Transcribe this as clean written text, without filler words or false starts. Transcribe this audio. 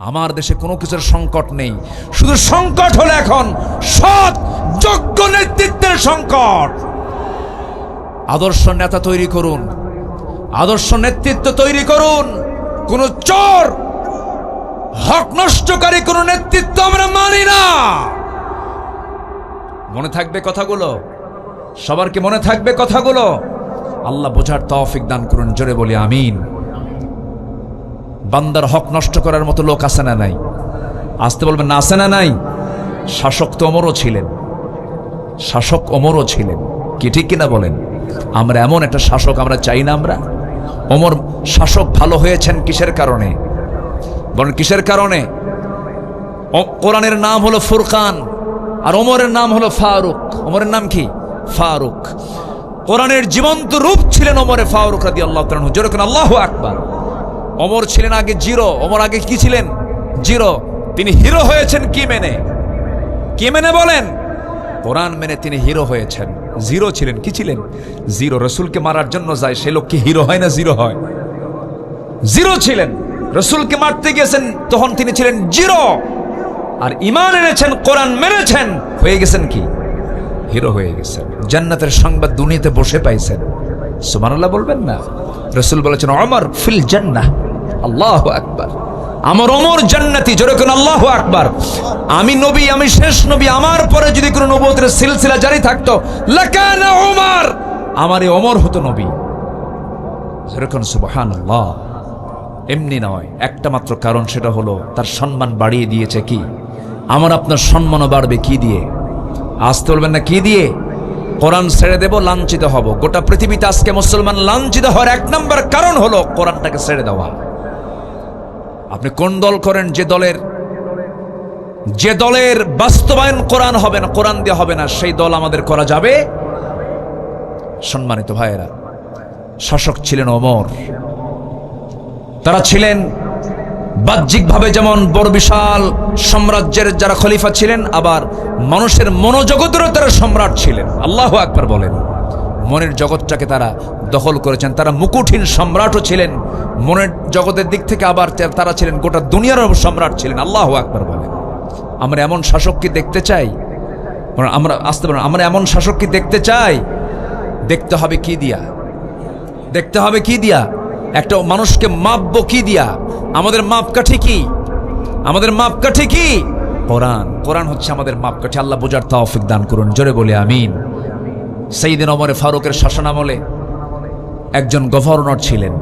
আমার দেশে কোনো কিছুর সংকট নেই, শুধু সংকট হলো এখন সৎ যোগ্য নেতৃত্বের সংকট। আদর্শ নেতা তৈরি করুন, আদর্শ নেতৃত্ব তৈরি করুন। কোন চোর, হক নষ্টকারী কোন নেতৃত্ব আমরা মানি না। মনে থাকবে কথাগুলো? সবার কি মনে থাকবে কথাগুলো? আল্লাহ বোঝার তৌফিক দান করুন, জোরে বলি আমিন। বান্দার হক নষ্ট করার মতো লোক আছে না নাই? আসতে বলবেন না, আছে না নাই? শাসক তো ওমরও ছিলেন, শাসক ওমরও ছিলেন, কি ঠিক কিনা বলেন? আমরা এমন একটা শাসক আমরা চাই না? আমরা ওমর শাসক ভালো হয়েছেন কিসের কারণে বলেন? কিসের কারণে? কোরআনের নাম হলো ফুরকান আর ওমরের নাম হলো ফারুক। ওমরের নাম কি? ফারুক। কোরআনের জীবন্ত রূপ ছিলেন ওমরে ফারুক রাদিয়াল্লাহু তাআলা। যেরকম আল্লাহু আকবার। ওমর ছিলেন আগে জিরো, ওমর আগে কি ছিলেন? জিরো। তিনি হিরো হয়েছেন কি মেনে? কি মেনে বলেন? কোরআন মেনে তিনি হিরো হয়েছেন। জিরো ছিলেন, কি ছিলেন? জিরো। রসুলকে মারার জন্য যায় সে লোক কি হিরো হয় না জিরো হয়? জিরো ছিলেন। রসুলকে মারতে গিয়েছেন তখন তিনি ছিলেন জিরো। আর ঈমান এনেছেন, কোরআন মেনেছেন, হয়ে গেছেন কি? হিরো হয়ে গেছেন। জান্নাতের সংবাদ দুনিয়াতে বসে পাইছেন। সুবহানাল্লাহ বলবেন না? রসুল বলেছেন ওমর ফিল জান্নাহ। আল্লাহু আকবার। আমার ওমর জান্নাতি, যেরকম আল্লাহু আকবার। আমি নবী, আমি শেষ নবী, আমার পরে যদি কোনো নবুয়তের সিলসিলা জারি থাকতো লাকানা ওমর, আমার এই ওমর হতো নবী। যেরকম সুবহানাল্লাহ। এমনি নয়, একটা মাত্র কারণ, সেটা হলো তার সম্মান বাড়িয়ে দিয়েছে কি? আমার আপনার সম্মানও বাড়বে কি দিয়ে? আসতে বলবেন না কি দিয়ে? কোরআন ছেড়ে দেব, লাঞ্ছিত হব। গোটা পৃথিবীতে আজকে মুসলমান লাঞ্ছিত হওয়ার এক নম্বর কারণ হলো কোরআনটাকে ছেড়ে দেওয়া। আপনি কোন দল করেন, যে দলের বাস্তবায়ন কোরআন হবে না, কোরআন দিয়ে হবে না, সেই দল আমাদের করা যাবে? সম্মানিত ভাইয়েরা, শাসক ছিলেন ওমর। তারা ছিলেন বাহ্যিকভাবে যেমন বড় বিশাল সাম্রাজ্যের যারা খলিফা ছিলেন, আবার মানুষের মনোজগতেরও তারা সম্রাট ছিলেন। আল্লাহু আকবার বলেন। মনের জগৎটাকে তারা দখল করেছেন। তারা মুকুটহীন সম্রাটও ছিলেন মনের জগতের দিক থেকে, আবার তারা ছিলেন গোটা দুনিয়ারও সম্রাট ছিলেন। আল্লাহু আকবার বলেন। আমরা এমন শাসককে দেখতে চাই? আমরা আসতে পারি, আমরা এমন শাসককে দেখতে চাই? দেখতে হবে কি দিয়া? দেখতে হবে কি দিয়া? একটা মানুষকে মাপবো কি দিয়া? আমাদের মাপকাঠি কি? আমাদের মাপকাঠি কি? কোরআন। কোরআন হচ্ছে আমাদের মাপকাঠি। আল্লাহ বোঝার তৌফিক দান করুন, জোরে বলি আমিন। সাইয়েদনা ওমর ফারুকের শাসনামলে একজন গভর্নর ছিলেন।